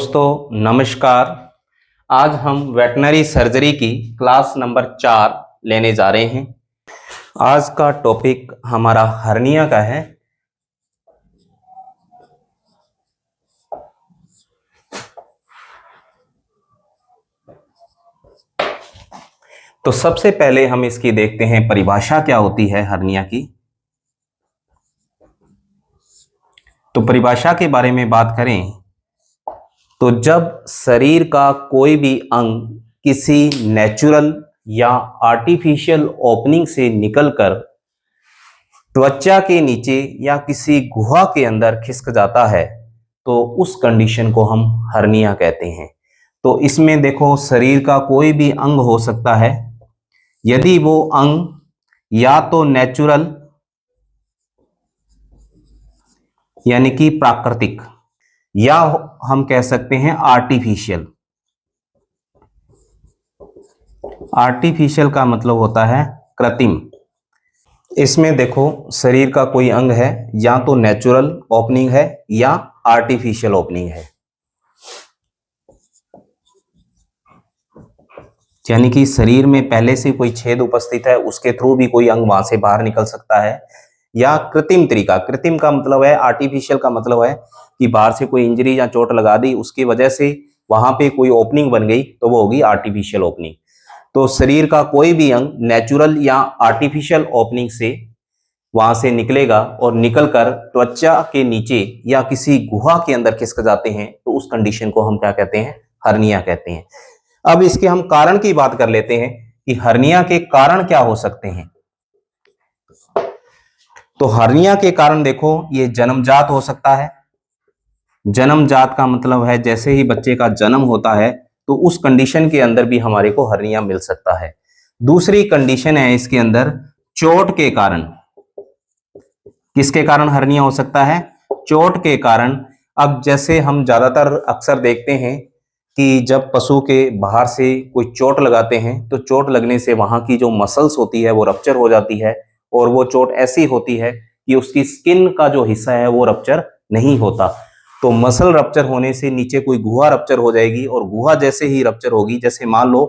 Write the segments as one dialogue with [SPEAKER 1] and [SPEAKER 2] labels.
[SPEAKER 1] दोस्तों नमस्कार। आज हम वेटनरी सर्जरी की क्लास नंबर 4 लेने जा रहे हैं। आज का टॉपिक हमारा हर्निया का है। तो सबसे पहले हम इसकी देखते हैं परिभाषा क्या होती है हर्निया की। तो परिभाषा के बारे में बात करें तो जब शरीर का कोई भी अंग किसी नेचुरल या आर्टिफिशियल ओपनिंग से निकलकर त्वचा के नीचे या किसी गुहा के अंदर खिसक जाता है तो उस कंडीशन को हम हर्निया कहते हैं। तो इसमें देखो शरीर का कोई भी अंग हो सकता है, यदि वो अंग या तो नेचुरल यानी कि प्राकृतिक या हम कह सकते हैं आर्टिफिशियल। आर्टिफिशियल का मतलब होता है कृत्रिम। इसमें देखो शरीर का कोई अंग है, या तो नेचुरल ओपनिंग है या आर्टिफिशियल ओपनिंग है, यानी कि शरीर में पहले से कोई छेद उपस्थित है, उसके थ्रू भी कोई अंग वहां से बाहर निकल सकता है, या कृत्रिम तरीका। कृत्रिम का मतलब है, आर्टिफिशियल का मतलब है कि बाहर से कोई इंजरी या चोट लगा दी, उसकी वजह से वहां पे कोई ओपनिंग बन गई तो वो होगी आर्टिफिशियल ओपनिंग। तो शरीर का कोई भी अंग नेचुरल या आर्टिफिशियल ओपनिंग से वहां से निकलेगा और निकलकर त्वचा के नीचे या किसी गुहा के अंदर खिसक जाते हैं तो उस कंडीशन को हम क्या कहते हैं? हर्निया कहते हैं। अब इसके हम कारण की बात कर लेते हैं कि हर्निया के कारण क्या हो सकते हैं। तो हर्निया के कारण देखो, ये जन्मजात हो सकता है। जन्मजात का मतलब है जैसे ही बच्चे का जन्म होता है तो उस कंडीशन के अंदर भी हमारे को हर्निया मिल सकता है। दूसरी कंडीशन है इसके अंदर चोट के कारण। किसके कारण हर्निया हो सकता है? चोट के कारण। अब जैसे हम ज्यादातर अक्सर देखते हैं कि जब पशु के बाहर से कोई चोट लगाते हैं तो चोट लगने से वहां की जो मसल्स होती है वो रप्चर हो जाती है, और वो चोट ऐसी होती है कि उसकी स्किन का जो हिस्सा है वो रप्चर नहीं होता। तो मसल रप्चर होने से नीचे कोई गुहा रप्चर हो जाएगी, और गुहा जैसे ही रप्चर होगी, जैसे मान लो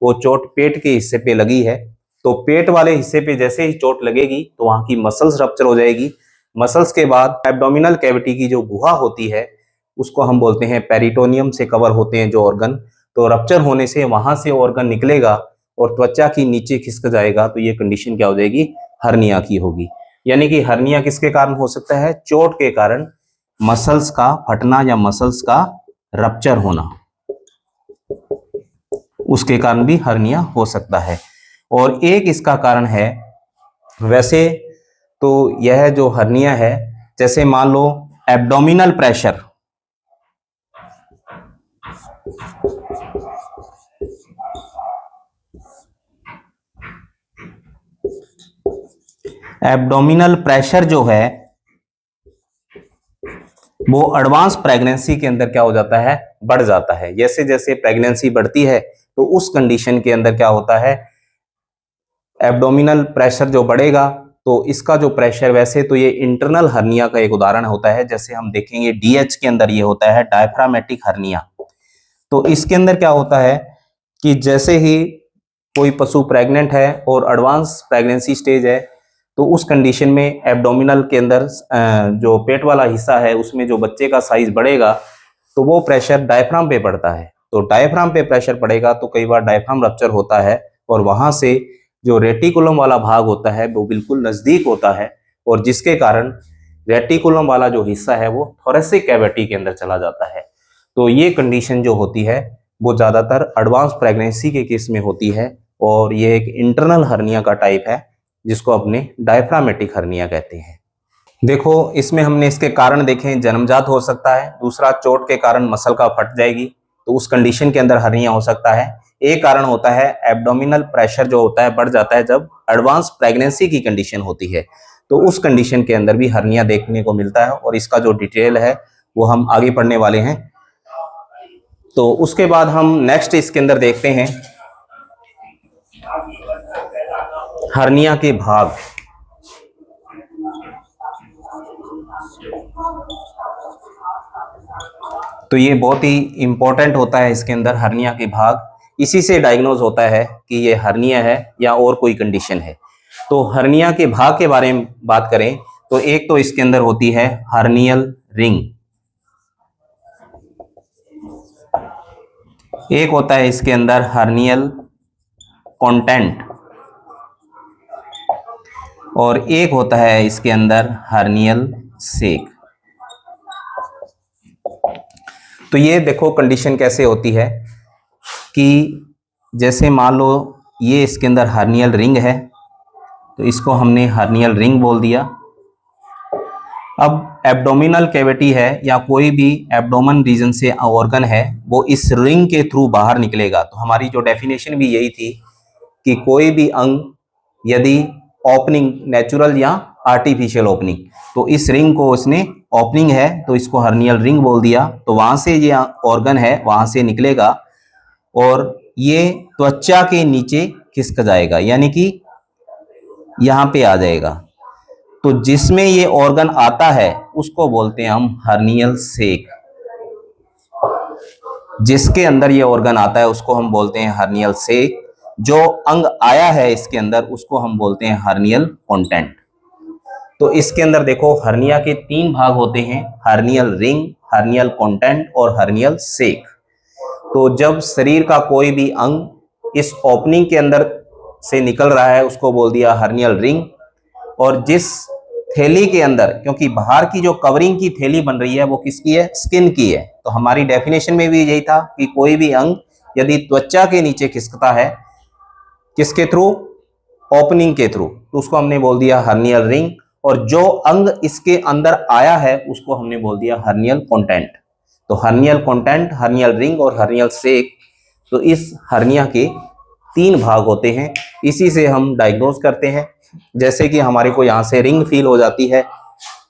[SPEAKER 1] वो चोट पेट के हिस्से पे लगी है, तो पेट वाले हिस्से पे जैसे ही चोट लगेगी तो वहां की मसल्स रप्चर हो जाएगी। मसल्स के बाद एब्डोमिनल कैविटी की जो गुहा होती है उसको हम बोलते हैं पेरिटोनियम से कवर होते हैं जो ऑर्गन, तो रप्चर होने से वहां से ऑर्गन निकलेगा और त्वचा की नीचे खिसक जाएगा, तो ये कंडीशन क्या हो जाएगी? हर्निया की होगी। यानी कि हर्निया किसके कारण हो सकता है? चोट के कारण, मसल्स का फटना या मसल्स का रप्चर होना, उसके कारण भी हर्निया हो सकता है। और एक इसका कारण है, वैसे तो यह जो हर्निया है, जैसे मान लो एब्डोमिनल प्रेशर, एब्डोमिनल प्रेशर जो है वो एडवांस प्रेगनेंसी के अंदर क्या हो जाता है? बढ़ जाता है। जैसे जैसे प्रेगनेंसी बढ़ती है तो उस कंडीशन के अंदर क्या होता है? एब्डोमिनल प्रेशर जो बढ़ेगा तो इसका जो प्रेशर, वैसे तो ये इंटरनल हर्निया का एक उदाहरण होता है। जैसे हम देखेंगे डीएच के अंदर ये होता है डायफ्रामेटिक हर्निया। तो इसके अंदर क्या होता है कि जैसे ही कोई पशु प्रेग्नेंट है और एडवांस प्रेगनेंसी स्टेज है तो उस कंडीशन में एब्डोमिनल के अंदर जो पेट वाला हिस्सा है उसमें जो बच्चे का साइज बढ़ेगा तो वो प्रेशर डायफ्राम पे पड़ता है। तो डायफ्राम पे प्रेशर पड़ेगा तो कई बार डायफ्राम रप्चर होता है, और वहां से जो रेटिकुलम वाला भाग होता है वो बिल्कुल नजदीक होता है, और जिसके कारण रेटिकुलम वाला जो हिस्सा है वो थोरेसिक कैविटी के अंदर चला जाता है। तो ये कंडीशन जो होती है वो ज्यादातर एडवांस प्रेगनेंसी के केस में होती है, और ये एक इंटरनल हर्निया का टाइप है जिसको अपने डायफ्रामेटिक हर्निया कहते हैं। देखो इसमें हमने इसके कारण देखे, जन्मजात हो सकता है। दूसरा, चोट के कारण मसल का फट जाएगी तो उस कंडीशन के अंदर हर्निया हो सकता है। एक कारण होता है एब्डोमिनल प्रेशर जो होता है बढ़ जाता है जब एडवांस प्रेगनेंसी की कंडीशन होती है, तो उस कंडीशन के अंदर भी हर्निया देखने को मिलता है, और इसका जो डिटेल है वो हम आगे पढ़ने वाले हैं। तो उसके बाद हम नेक्स्ट इसके अंदर देखते हैं हर्निया के भाग। तो ये बहुत ही इंपॉर्टेंट होता है इसके अंदर हर्निया के भाग, इसी से डायग्नोज होता है कि ये हर्निया है या और कोई कंडीशन है। तो हर्निया के भाग के बारे में बात करें तो एक तो इसके अंदर होती है हर्नियल रिंग, एक होता है इसके अंदर हर्नियल कंटेंट, और एक होता है इसके अंदर हर्नियल सेक। तो ये देखो कंडीशन कैसे होती है कि जैसे मान लो ये इसके अंदर हर्नियल रिंग है, तो इसको हमने हर्नियल रिंग बोल दिया। अब एब्डोमिनल कैविटी है या कोई भी एब्डोमेन रीजन से ऑर्गन है, वो इस रिंग के थ्रू बाहर निकलेगा। तो हमारी जो डेफिनेशन भी यही थी कि कोई भी अंग यदि ओपनिंग नेचुरल या आर्टिफिशियल ओपनिंग, तो इस रिंग को उसने ओपनिंग है तो इसको हर्नियल रिंग बोल दिया। तो वहां से ये ऑर्गन है वहां से निकलेगा और ये त्वचा के नीचे खिसक जाएगा, यानी कि यहां पे आ जाएगा। तो जिसमें ये ऑर्गन आता है उसको बोलते हैं हम हर्नियल सेक। जिसके अंदर ये ऑर्गन आता है उसको हम बोलते हैं हर्नियल सेक। जो अंग आया है इसके अंदर उसको हम बोलते हैं हर्नियल कंटेंट। तो इसके अंदर देखो हर्निया के 3 भाग होते हैं, हर्नियल रिंग, हर्नियल कंटेंट और हर्नियल सेक। तो जब शरीर का कोई भी अंग इस ओपनिंग के अंदर से निकल रहा है उसको बोल दिया हर्नियल रिंग। और जिस थैली के अंदर, क्योंकि बाहर की जो कवरिंग की थैली बन रही है वो किसकी है, स्किन की है। तो हमारी डेफिनेशन में भी यही था कि कोई भी अंग यदि त्वचा के नीचे खिसकता है, किसके थ्रू, ओपनिंग के थ्रू, तो उसको हमने बोल दिया हर्नियल रिंग। और जो अंग इसके अंदर आया है उसको हमने बोल दिया हर्नियल कंटेंट। तो हर्नियल कंटेंट, हर्नियल रिंग और हर्नियल सेक, तो इस हर्निया के 3 भाग होते हैं। इसी से हम डायग्नोज करते हैं। जैसे कि हमारे को यहाँ से रिंग फील हो जाती है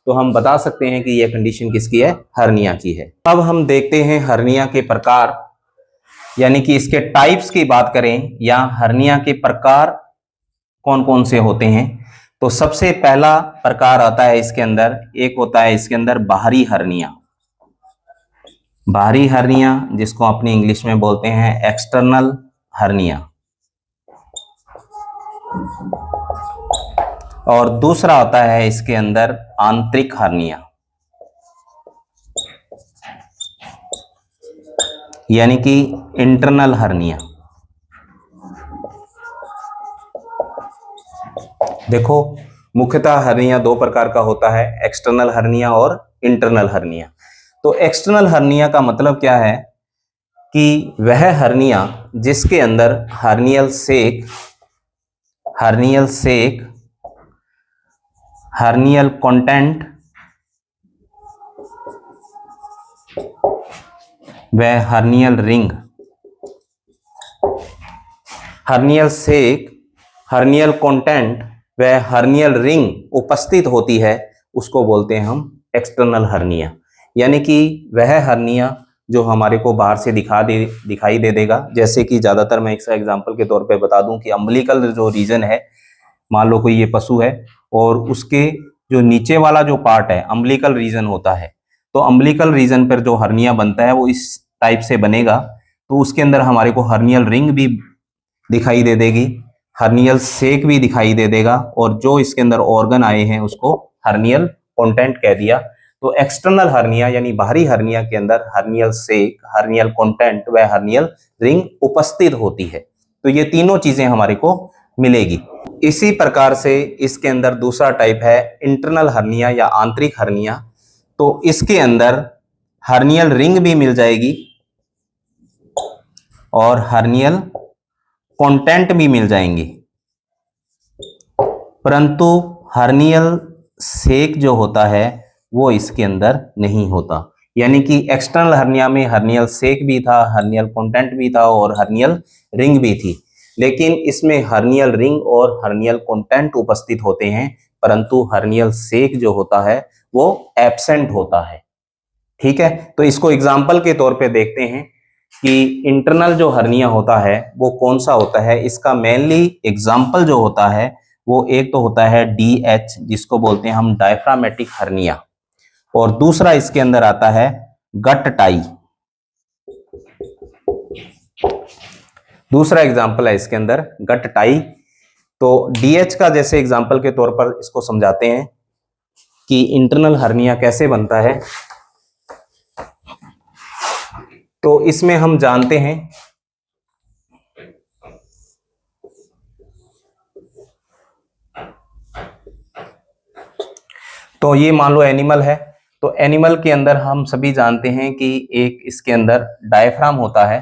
[SPEAKER 1] तो हम बता सकते हैं कि यह कंडीशन किसकी है, हर्निया की है। अब हम देखते हैं हर्निया के प्रकार, यानी कि इसके टाइप्स की बात करें या हर्निया के प्रकार कौन कौन से होते हैं। तो सबसे पहला प्रकार आता है इसके अंदर, एक होता है इसके अंदर बाहरी हर्निया। बाहरी हर्निया जिसको अपनी इंग्लिश में बोलते हैं एक्सटर्नल हर्निया। और दूसरा होता है इसके अंदर आंतरिक हर्निया, यानी कि इंटरनल हर्निया। देखो मुख्यतः हर्निया 2 प्रकार का होता है, एक्सटर्नल हर्निया और इंटरनल हर्निया। तो एक्सटर्नल हर्निया का मतलब क्या है कि वह हर्निया जिसके अंदर हर्नियल सेक, हर्नियल कंटेंट व हर्नियल रिंग, हर्नियल सेक, हर्नियल कंटेंट व हर्नियल रिंग उपस्थित होती है, उसको बोलते हैं हम एक्सटर्नल हर्निया। यानी कि वह हर्निया जो हमारे को बाहर से दिखाई दे देगा। जैसे कि ज़्यादातर मैं एक एग्जांपल के तौर पे बता दूं कि अम्बिलिकल जो रीजन है, मान लो कोई ये पशु है और उसके जो नीचे वाला जो पार्ट है अम्बिलिकल रीजन होता है, तो अम्बिलिकल रीजन पर जो हर्निया बनता है वो इस टाइप से बनेगा। तो उसके अंदर हमारे को हर्नियल रिंग भी दिखाई दे देगी, हर्नियल सेक भी दिखाई दे देगा, और जो इसके अंदर ऑर्गन आए हैं उसको हर्नियल कंटेंट कह दिया। तो एक्सटर्नल हर्निया यानी बाहरी हर्निया के अंदर हर्नियल सेक, हर्नियल कंटेंट व हर्नियल रिंग उपस्थित होती है। तो ये तीनों चीजें हमारे को मिलेगी। इसी प्रकार से इसके अंदर दूसरा टाइप है इंटरनल हर्निया या आंतरिक हर्निया। तो इसके अंदर हर्नियल रिंग भी मिल जाएगी और हर्नियल कंटेंट भी मिल जाएंगे, परंतु हर्नियल सेक जो होता है वो इसके अंदर नहीं होता। यानी कि एक्सटर्नल हर्निया में हर्नियल सेक भी था, हर्नियल कंटेंट भी था और हर्नियल रिंग भी थी, लेकिन इसमें हर्नियल रिंग और हर्नियल कंटेंट उपस्थित होते हैं, परंतु हर्नियल सेक जो होता है वो एब्सेंट होता है। ठीक है, तो इसको एग्जाम्पल के तौर पे देखते हैं कि इंटरनल जो हर्निया होता है वो कौन सा होता है। इसका मेनली एग्जाम्पल जो होता है वो एक तो होता है DH जिसको बोलते हैं हम डायफ्रामेटिक हर्निया, और दूसरा इसके अंदर आता है गट टाई। दूसरा एग्जाम्पल है इसके अंदर गट टाई। तो डीएच का जैसे एग्जाम्पल के तौर पर इसको समझाते हैं कि इंटरनल हर्निया कैसे बनता है। तो इसमें हम जानते हैं तो ये मान लो एनिमल है, तो एनिमल के अंदर हम सभी जानते हैं कि एक इसके अंदर डायफ्राम होता है।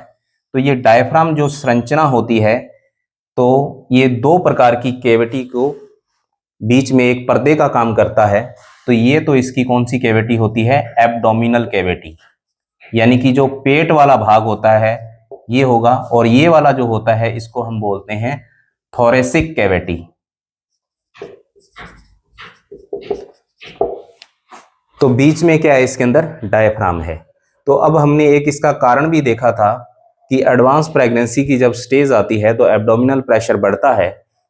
[SPEAKER 1] तो ये डायफ्राम जो संरचना होती है, तो ये दो प्रकार की कैविटी को बीच में एक पर्दे का काम करता है। तो ये तो इसकी कौन सी कैविटी होती है? एब्डोमिनल कैविटी, यानी कि जो पेट वाला भाग होता है ये होगा, और ये वाला जो होता है इसको हम बोलते हैं थोरेसिक कैविटी। तो बीच में क्या है? इसके अंदर डायफ्राम है। तो अब हमने एक इसका कारण भी देखा था कि एडवांस प्रेगनेंसी की जब स्टेज आती है तो एब्डोमिनल प्रेशर बढ़ता है।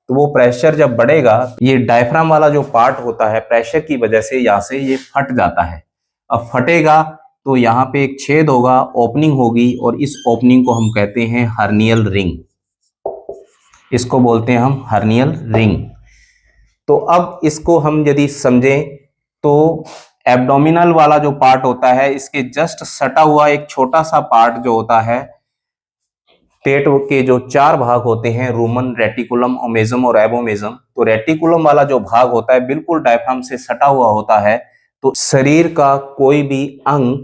[SPEAKER 1] तो वो प्रेशर जब बढ़ेगा, ये डायफ्राम वाला जो पार्ट होता है प्रेशर की वजह से यहाँ से ये फट जाता है। अब फटेगा तो यहाँ पे एक छेद होगा, ओपनिंग होगी, और इस ओपनिंग को हम कहते हैं हर्नियल रिंग। इसको बोलते हैं हम हर्नियल रिंग। तो अब इसको हम यदि समझें तो एब्डोमिनल वाला जो पार्ट होता है इसके जस्ट सटा हुआ एक छोटा सा पार्ट जो होता है, पेट के जो चार भाग होते हैं, रूमन, रेटिकुलम, ओमेजम और एबोमेजम। तो रेटिकुलम वाला जो भाग होता है बिल्कुल डायफ्राम से सटा हुआ होता है। तो शरीर का कोई भी अंग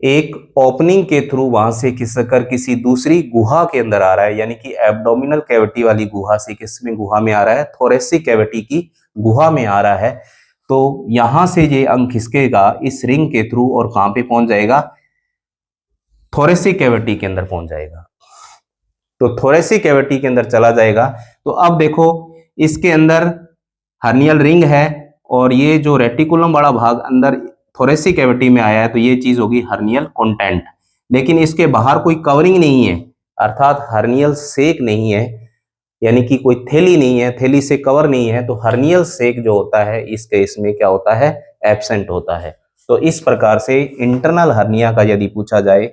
[SPEAKER 1] एक ओपनिंग के थ्रू वहां से खिसकर किसी दूसरी गुहा के अंदर आ रहा है, यानी कि एब्डोमिनल कैविटी वाली गुहा से किस में गुहा में आ रहा है? थोरेसिक कैविटी की गुहा में आ रहा है। तो यहां से ये अंग खिसकेगा इस रिंग के थ्रू और कहां पे पहुंच जाएगा? थोरेसिक कैविटी के अंदर पहुंच जाएगा। तो थोरेसिक कैविटी के अंदर चला जाएगा। तो अब देखो इसके अंदर हर्नियल रिंग है और ये जो रेटिकुलम वाला भाग अंदर थोरेसिक कैविटी में आया है, तो ये चीज होगी हर्नियल कंटेंट। लेकिन इसके बाहर कोई कवरिंग नहीं है, अर्थात हर्नियल सेक नहीं है, यानी कि कोई थैली नहीं है, थैली से कवर नहीं है। तो हर्नियल सेक जो होता है इस केस में क्या होता है? एब्सेंट होता है। तो इस प्रकार से इंटरनल हर्निया का यदि पूछा जाए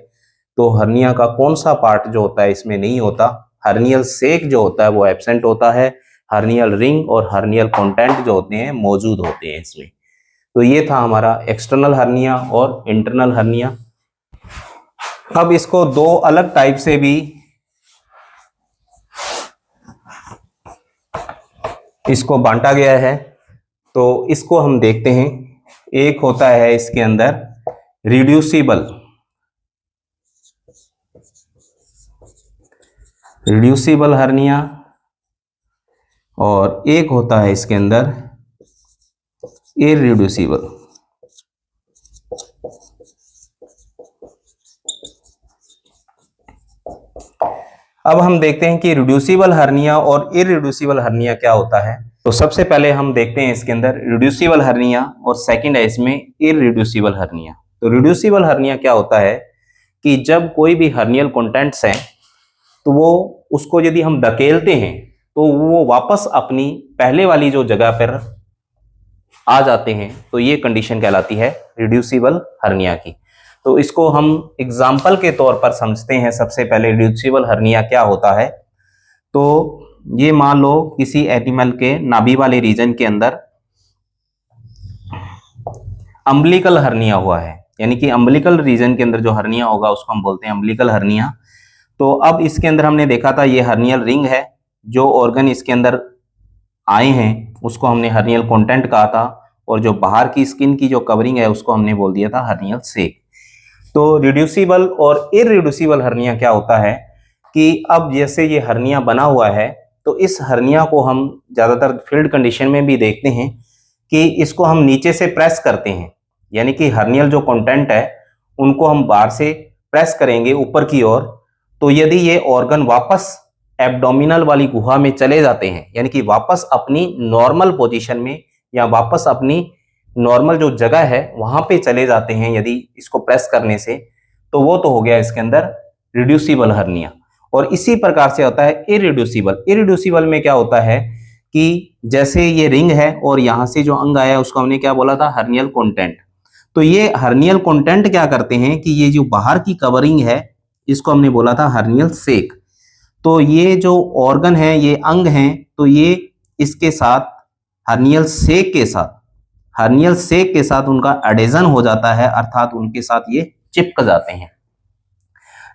[SPEAKER 1] तो हर्निया का कौन सा पार्ट जो होता है इसमें नहीं होता? हर्नियल सेक जो होता है वो एब्सेंट होता है, हर्नियल रिंग और हर्नियल कंटेंट जो होते हैं मौजूद होते हैं इसमें। तो ये था हमारा एक्सटर्नल हर्निया और इंटरनल हर्निया। अब इसको दो अलग टाइप से भी इसको बांटा गया है, तो इसको हम देखते हैं। एक होता है इसके अंदर रिड्यूसिबल हर्निया, और एक होता है इसके अंदर इररिड्यूसिबल। अब हम देखते हैं कि रिड्यूसिबल हर्निया और इररिड्यूसिबल हर्निया क्या होता है। तो सबसे पहले हम देखते हैं इसके अंदर रिड्यूसिबल हर्निया और सेकंड है इसमें इररिड्यूसिबल हर्निया। तो रिड्यूसिबल हर्निया क्या होता है कि जब कोई भी हर्नियल कंटेंट्स हैं तो वो उसको यदि हम धकेलते हैं तो वो वापस अपनी पहले वाली जो जगह पर आ जाते हैं, तो ये कंडीशन कहलाती है रिड्यूसिबल हर्निया की। तो इसको हम एग्जाम्पल के तौर पर समझते हैं। सबसे पहले रिड्यूसिबल हर्निया क्या होता है? तो ये मान लो किसी एनिमल के नाभि वाले रीजन के अंदर अम्बिलिकल हर्निया हुआ है, यानी कि अम्बिलिकल रीजन के अंदर जो हर्निया होगा उसको हम बोलते हैं अम्बिलिकल हर्निया। तो अब इसके अंदर हमने देखा था ये हर्नियल रिंग है, जो ऑर्गन इसके अंदर आए हैं उसको हमने हर्नियल कंटेंट कहा था, और जो बाहर की स्किन की जो कवरिंग है उसको हमने बोल दिया था हर्नियल सेक। तो रिड्यूसिबल और इररिड्यूसिबल हर्निया क्या होता है कि अब जैसे ये हर्निया बना हुआ है तो इस हर्निया को हम ज्यादातर फील्ड कंडीशन में भी देखते हैं कि इसको हम नीचे से प्रेस करते हैं, यानी कि हर्नियल जो कंटेंट है उनको हम बाहर से प्रेस करेंगे ऊपर की ओर। तो यदि ये ऑर्गन वापस एब्डोमिनल वाली गुहा में चले जाते हैं, यानी कि वापस अपनी नॉर्मल पोजीशन में या वापस अपनी नॉर्मल जो जगह है वहां पे चले जाते हैं यदि इसको प्रेस करने से, तो वो तो हो गया इसके अंदर रिड्यूसिबल हर्निया। और इसी प्रकार से होता है इररिड्यूसिबल। इररिड्यूसिबल में क्या होता है कि जैसे ये रिंग है और यहां से जो अंग आया है उसको हमने क्या बोला था? Hernial content. तो ये हर्नियल कंटेंट क्या करते हैं कि ये जो बाहर की कवरिंग है इसको हमने बोला था हर्नियल सेक। तो ये जो ऑर्गन है, ये अंग हैं, तो ये इसके साथ हर्नियल सेक के साथ उनका एडेजन हो जाता है, अर्थात उनके साथ ये चिपक जाते हैं।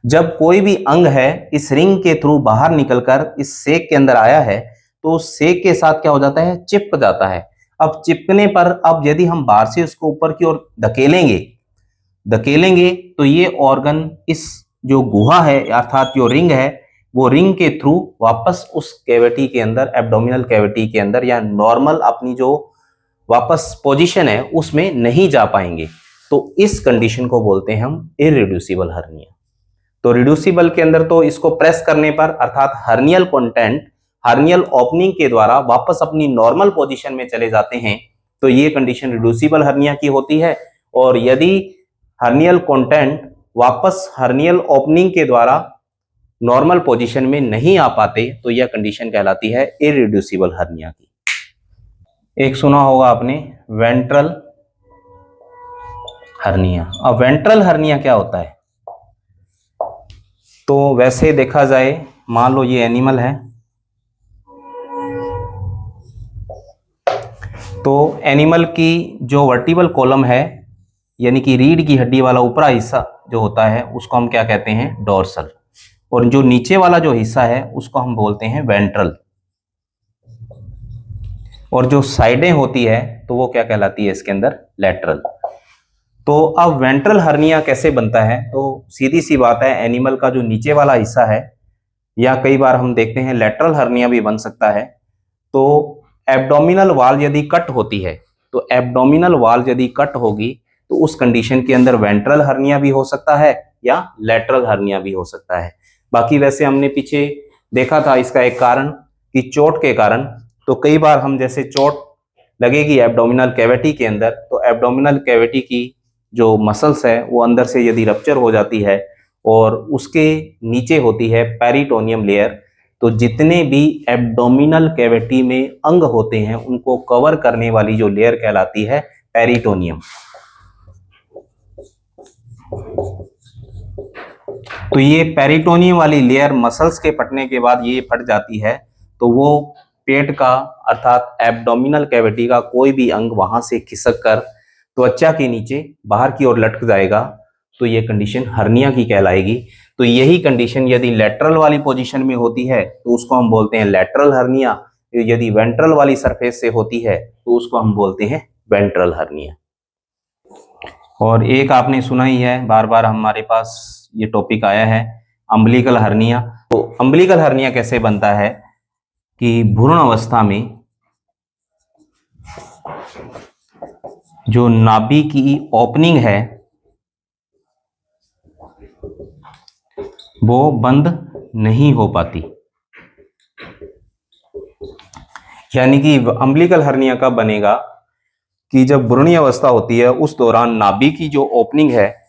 [SPEAKER 1] जब कोई भी अंग है इस रिंग के थ्रू बाहर निकलकर इस सेक के अंदर आया है तो सेक के साथ क्या हो जाता है, चिपक जाता है। अब चिपकने पर अब यदि हम बाहर से उसको ऊपर की ओर धकेलेंगे तो ये ऑर्गन इस जो गुहा है अर्थात जो रिंग है वो रिंग के थ्रू वापस उस कैविटी के अंदर, एब्डोमिनल कैविटी के अंदर या नॉर्मल अपनी जो वापस पोजीशन है उसमें नहीं जा पाएंगे। तो इस कंडीशन को बोलते हैं हम इररिड्यूसिबल हर्निया। तो रिड्यूसिबल के अंदर तो इसको प्रेस करने पर अर्थात हर्नियल कंटेंट हर्नियल ओपनिंग के द्वारा वापस अपनी नॉर्मल पोजीशन में चले जाते हैं, तो ये कंडीशन रिड्यूसिबल हर्निया की होती है। और यदि हर्नियल कंटेंट वापस हर्नियल ओपनिंग के द्वारा नॉर्मल पोजीशन में नहीं आ पाते तो यह कंडीशन कहलाती है इररिड्यूसिबल हर्निया की। एक सुना होगा आपने वेंट्रल हर्निया। अब वेंट्रल हर्निया क्या होता है? तो वैसे देखा जाए, मान लो ये एनिमल है, तो एनिमल की जो वर्टिबल कॉलम है यानी कि रीढ़ की हड्डी वाला ऊपरा हिस्सा जो होता है उसको हम क्या कहते हैं, डोर्सल। और जो नीचे वाला जो हिस्सा है उसको हम बोलते हैं वेंट्रल। और जो साइडें होती है तो वो क्या कहलाती है इसके अंदर, लैटरल। तो अब वेंट्रल हर्निया कैसे बनता है? तो सीधी सी बात है, एनिमल का जो नीचे वाला हिस्सा है या कई बार हम देखते हैं लैटरल हर्निया भी बन सकता है। तो एब्डोमिनल वॉल यदि कट होती है, तो एब्डोमिनल वॉल यदि कट होगी तो उस कंडीशन के अंदर वेंट्रल हर्निया भी हो सकता है या लैटरल हर्निया भी हो सकता है। बाकी वैसे हमने पीछे देखा था इसका एक कारण कि चोट के कारण, तो कई बार हम जैसे चोट लगेगी एब्डोमिनल कैविटी के अंदर, तो एब्डोमिनल कैविटी की जो मसल्स है वो अंदर से यदि रप्चर हो जाती है और उसके नीचे होती है पेरिटोनियम लेयर, तो जितने भी एब्डोमिनल कैविटी में अंग होते हैं उनको कवर करने वाली जो लेयर कहलाती है पेरिटोनियम। तो ये पेरिटोनियम वाली लेयर मसल्स के फटने के बाद ये फट जाती है, तो वो पेट का अर्थात एब्डोमिनल कैविटी का कोई भी अंग वहां से खिसक कर त्वचा के नीचे बाहर की ओर लटक जाएगा, तो ये कंडीशन हर्निया की कहलाएगी। तो यही कंडीशन यदि लेटरल वाली पोजीशन में होती है तो उसको हम बोलते हैं लेटरल हर्निया, यदि वेंट्रल वाली सरफेस से होती है तो उसको हम बोलते हैं वेंट्रल हर्निया। और एक आपने सुना ही है, बार बार हमारे पास ये टॉपिक आया है, अम्बिलिकल हर्निया। तो अम्बिलिकल हर्निया कैसे बनता है कि भ्रूण अवस्था में जो नाभि की ओपनिंग है वो बंद नहीं हो पाती। यानी कि अम्बिलिकल हर्निया कब बनेगा कि जब भ्रूणीय अवस्था होती है उस दौरान नाभि की जो ओपनिंग है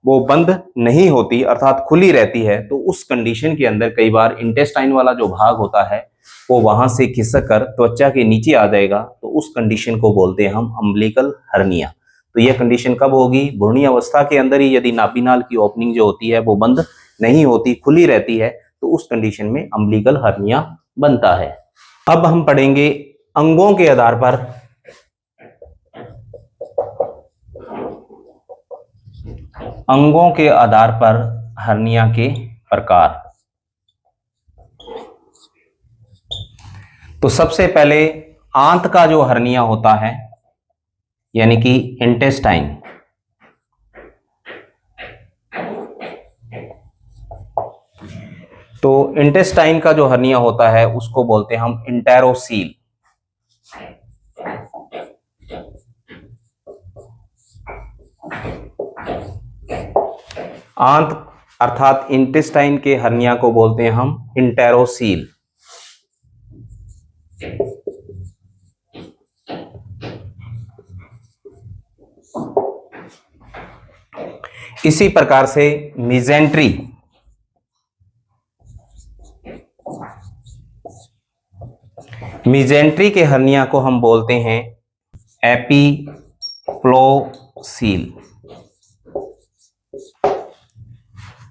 [SPEAKER 1] वो बंद नहीं होती अर्थात खुली रहती है, तो उस कंडीशन के अंदर कई बार इंटेस्टाइन वाला जो भाग होता है वो वहां से खिसक कर त्वचा के नीचे आ जाएगा, तो उस कंडीशन को बोलते हैं हम अम्बिलिकल हर्निया। तो यह कंडीशन कब होगी? भ्रूणीय अवस्था के अंदर ही यदि नाभिनाल की ओपनिंग जो होती है वो बंद नहीं होती, खुली रहती है, तो उस कंडीशन में अम्बिलिकल हर्निया बनता है। अब हम पढ़ेंगे अंगों के आधार पर हर्निया के प्रकार। तो सबसे पहले आंत का जो हर्निया होता है यानी कि इंटेस्टाइन, तो इंटेस्टाइन का जो हर्निया होता है उसको बोलते हैं हम इंटेरोसील। आंत अर्थात इंटेस्टाइन के हर्निया को बोलते हैं हम इंटेरोसील। इसी प्रकार से मिजेंट्री के हर्निया को हम बोलते हैं एपीप्लोइडी। सील,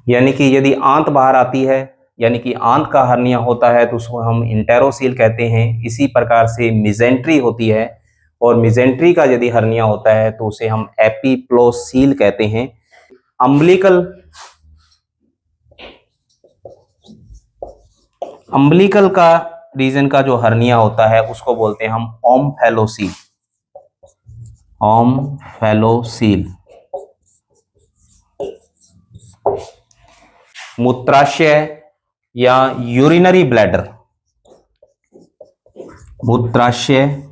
[SPEAKER 1] यानी कि यदि आंत बाहर आती है, यानी कि आंत का हर्निया होता है तो उसको हम इंटेरोसील कहते हैं। इसी प्रकार से मिजेंट्री होती है, और मिजेंट्री का यदि हर्निया होता है तो उसे हम एपिप्लोसील कहते हैं। अम्बिलिकल का रीजन का जो हर्निया होता है उसको बोलते हैं हम ओम्फेलोसील, ओम्फेलोसील। मूत्राशय या यूरिनरी ब्लैडर, मूत्राशय,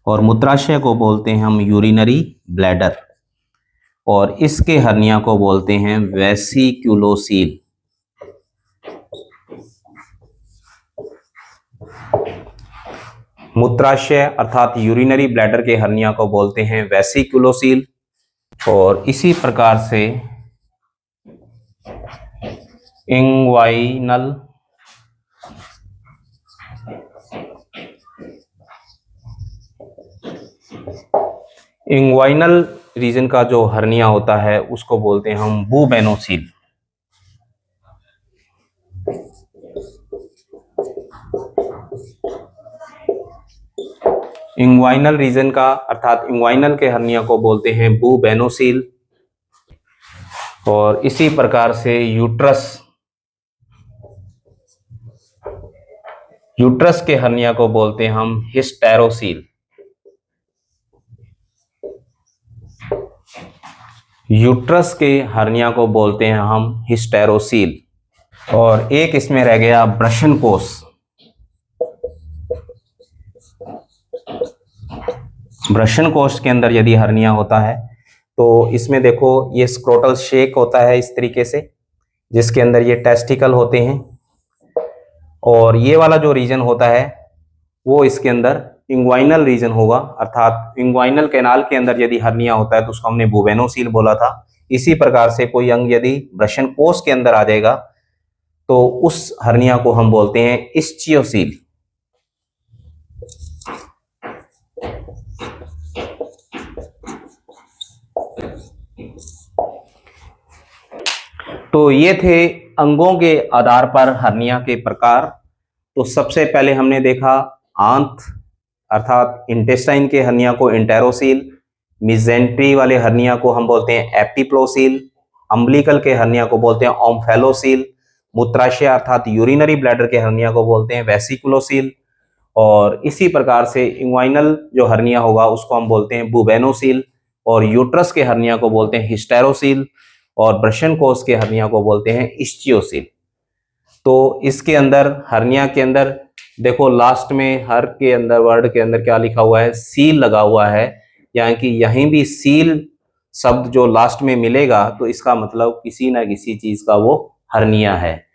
[SPEAKER 1] और मूत्राशय को बोलते हैं हम यूरिनरी ब्लैडर, और इसके हर्निया को बोलते हैं वेसिक्युलोसील। मूत्राशय अर्थात यूरिनरी ब्लैडर के हर्निया को बोलते हैं वेसिक्युलोसील, और इसी प्रकार से इंग्वाइनल रीजन का जो हर्निया होता है उसको बोलते हैं हम बुबेनोसील। इंग्वाइनल रीजन का अर्थात इंग्वाइनल के हर्निया को बोलते हैं बुबेनोसील, और इसी प्रकार से यूट्रस के हर्निया को बोलते हैं हम हिस्टेरोसील। यूट्रस के हर्निया को बोलते हैं हम हिस्टेरोसील। और एक इसमें रह गया ब्रशन कोष। ब्रशन कोष के अंदर यदि हर्निया होता है तो इसमें देखो ये स्क्रोटल शेक होता है इस तरीके से, जिसके अंदर ये टेस्टिकल होते हैं, और ये वाला जो रीजन होता है वो इसके अंदर इंग्वाइनल रीजन होगा, अर्थात इंग्वाइनल कैनाल के अंदर यदि हर्निया होता है तो उसको हमने बुबेनोसील बोला था। इसी प्रकार से कोई अंग यदि ब्रशन कोष के अंदर आ जाएगा तो उस हर्निया को हम बोलते हैं इस्चियोसील। तो ये थे अंगों के आधार पर हर्निया के प्रकार। तो सबसे पहले हमने देखा आंत अर्थात इंटेस्टाइन के हर्निया को इंटेरोसील, मिजेंट्री वाले हर्निया को हम बोलते हैं एपिप्लोसील, अम्बिलिकल के हर्निया को बोलते हैं ओम्फेलोसील, मूत्राशय अर्थात यूरिनरी ब्लैडर के हर्निया को बोलते हैं वेसिकुलोसील, और इसी प्रकार से इंग्वाइनल जो हर्निया होगा उसको हम बोलते हैं बुबेनोसील, और यूट्रस के हर्निया को बोलते हैं हिस्टेरोसील, और ब्रशन कोष के हर्निया को बोलते हैं इस्चियोसील। तो इसके अंदर हर्निया के अंदर देखो लास्ट में हर के अंदर वर्ड के अंदर क्या लिखा हुआ है, सील लगा हुआ है, यानी कि यहीं भी सील शब्द जो लास्ट में मिलेगा तो इसका मतलब किसी ना किसी चीज का वो हर्निया है,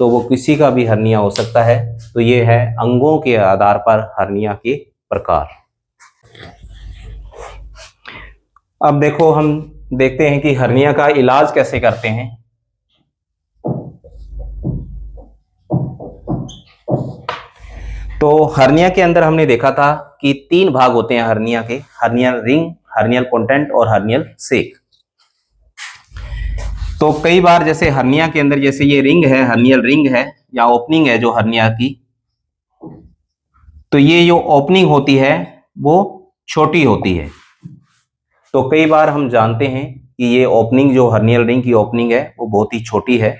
[SPEAKER 1] तो वो किसी का भी हर्निया हो सकता है। तो ये है अंगों के आधार पर हर्निया के प्रकार। अब देखो हम देखते हैं कि हर्निया का इलाज कैसे करते हैं। तो हर्निया के अंदर हमने देखा था कि 3 भाग होते हैं हर्निया के, हर्नियल रिंग, हर्नियल कंटेंट और हर्नियल सेक। तो कई बार जैसे हर्निया के अंदर जैसे ये रिंग है, हर्नियल रिंग है या ओपनिंग है जो हर्निया की, तो ये जो ओपनिंग होती है वो छोटी होती है। तो कई बार हम जानते हैं कि ये ओपनिंग जो हर्नियल रिंग की ओपनिंग है वो बहुत ही छोटी है,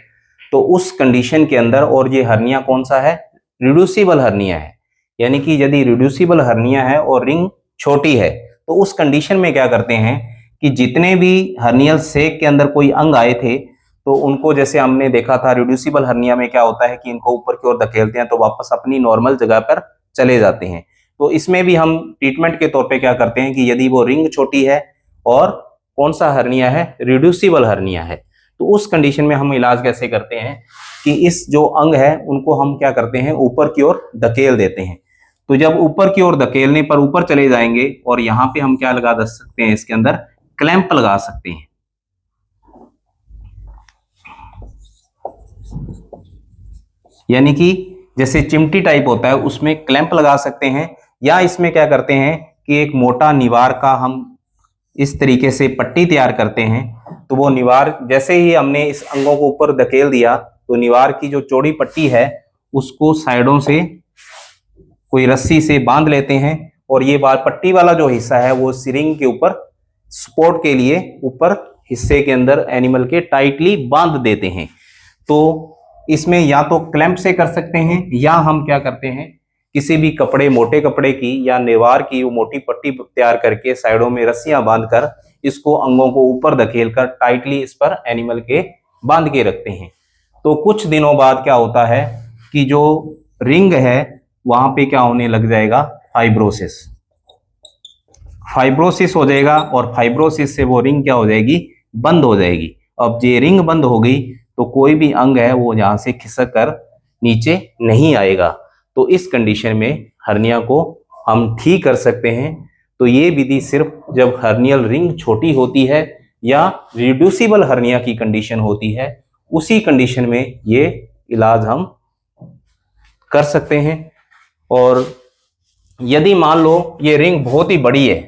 [SPEAKER 1] तो उस कंडीशन के अंदर, और ये हर्निया कौन सा है, रिड्यूसिबल हर्निया है, यानी कि यदि रिड्यूसिबल हर्निया है और रिंग छोटी है तो उस कंडीशन में क्या करते हैं कि जितने भी हर्नियल सेक के अंदर कोई अंग आए थे तो उनको, जैसे हमने देखा था रिड्यूसिबल हर्निया में क्या होता है कि इनको ऊपर की ओर धकेलते हैं तो वापस अपनी नॉर्मल जगह पर चले जाते हैं। तो इसमें भी हम ट्रीटमेंट के तौर पे क्या करते हैं कि यदि वो रिंग छोटी है और कौन सा हर्निया है, रिड्यूसिबल हर्निया है, तो उस कंडीशन में हम इलाज कैसे करते हैं कि इस जो अंग है उनको हम क्या करते हैं, ऊपर की ओर धकेल देते हैं। तो जब ऊपर की ओर धकेलने पर ऊपर चले जाएंगे, और यहाँ पे हम क्या लगा सकते हैं, इसके अंदर क्लैंप लगा सकते हैं। यानी कि जैसे चिमटी टाइप होता है उसमें क्लैंप लगा सकते हैं, या इसमें क्या करते हैं कि एक मोटा निवार का हम इस तरीके से पट्टी तैयार करते हैं, तो वो निवार, जैसे ही हमने इस अंगों को ऊपर धकेल दिया तो निवार की जो चौड़ी पट्टी है उसको साइडों से कोई रस्सी से बांध लेते हैं, और ये बाल पट्टी वाला जो हिस्सा है वो सिरिंग के ऊपर सपोर्ट के लिए ऊपर हिस्से के अंदर एनिमल के टाइटली बांध देते हैं। तो इसमें या तो क्लैंप से कर सकते हैं, या हम क्या करते हैं, किसी भी कपड़े, मोटे कपड़े की या नेवार की वो मोटी पट्टी तैयार करके साइडों में रस्सियां बांधकर इसको अंगों को ऊपर धकेलकर टाइटली इस पर एनिमल के बांध के रखते हैं। तो कुछ दिनों बाद क्या होता है कि जो रिंग है वहां पे क्या होने लग जाएगा, फाइब्रोसिस हो जाएगा, और फाइब्रोसिस से वो रिंग क्या हो जाएगी, बंद हो जाएगी। अब ये रिंग बंद हो गई तो कोई भी अंग है वो यहां से खिसक कर नीचे नहीं आएगा। तो इस कंडीशन में हर्निया को हम ठीक कर सकते हैं। तो ये विधि सिर्फ जब हर्नियल रिंग छोटी होती है या रिड्यूसिबल हर्निया की कंडीशन होती है, उसी कंडीशन में ये इलाज हम कर सकते हैं। और यदि मान लो ये रिंग बहुत ही बड़ी है,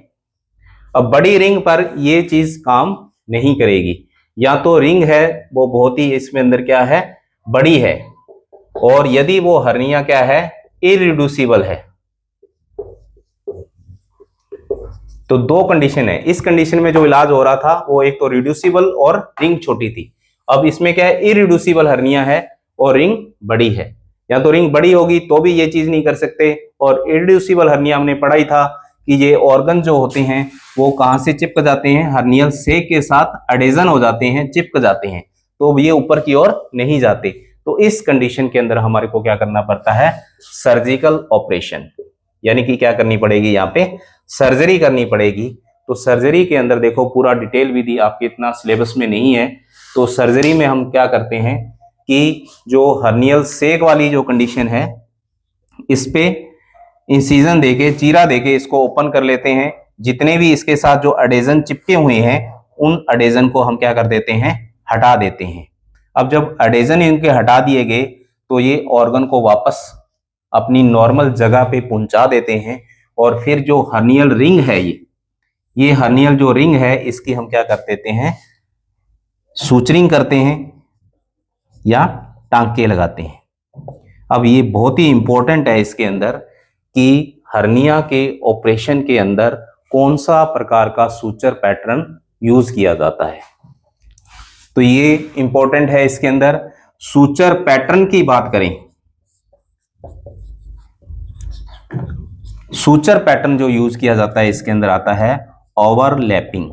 [SPEAKER 1] अब बड़ी रिंग पर ये चीज काम नहीं करेगी, या तो रिंग है वो बहुत ही इसमें अंदर क्या है, बड़ी है, और यदि वो हर्निया क्या है, इरिड्यूसिबल है। तो दो कंडीशन है। इस कंडीशन में जो इलाज हो रहा था वो एक तो रिड्यूसिबल और रिंग छोटी थी। अब इसमें क्या है, इरिड्यूसिबल हर्निया है और रिंग बड़ी है। या तो रिंग बड़ी होगी तो भी ये चीज नहीं कर सकते, और इरिड्यूसिबल हर्निया हमने पढ़ा ही था कि ये ऑर्गन जो होते हैं वो कहां से चिपक जाते हैं, हर्नियल सेक के साथ अडेजन हो जाते हैं, चिपक जाते हैं, तो ये ऊपर की ओर नहीं जाते। तो इस कंडीशन के अंदर हमारे को क्या करना पड़ता है, सर्जिकल ऑपरेशन, यानी कि क्या करनी पड़ेगी, यहाँ पे सर्जरी करनी पड़ेगी। तो सर्जरी के अंदर देखो पूरा डिटेल विधि आपके इतना सिलेबस में नहीं है। तो सर्जरी में हम क्या करते हैं कि जो हर्नियल सेक वाली जो कंडीशन है, इस पे इंसिजन देके, चीरा देके इसको ओपन कर लेते हैं। जितने भी इसके साथ जो अडेजन चिपके हुए हैं उन अडेजन को हम क्या कर देते हैं, हटा देते हैं। अब जब अडेजन इनके हटा दिए गए तो ये ऑर्गन को वापस अपनी नॉर्मल जगह पे पहुंचा देते हैं, और फिर जो हर्नियल रिंग है, ये हर्नियल जो रिंग है इसकी हम क्या कर देते हैं, सूचरिंग करते हैं या टांके लगाते हैं। अब ये बहुत ही इंपॉर्टेंट है इसके अंदर कि हर्निया के ऑपरेशन के अंदर कौन सा प्रकार का सूचर पैटर्न यूज किया जाता है। तो ये इंपॉर्टेंट है इसके अंदर। सूचर पैटर्न की बात करें, सूचर पैटर्न जो यूज किया जाता है इसके अंदर आता है ओवरलैपिंग।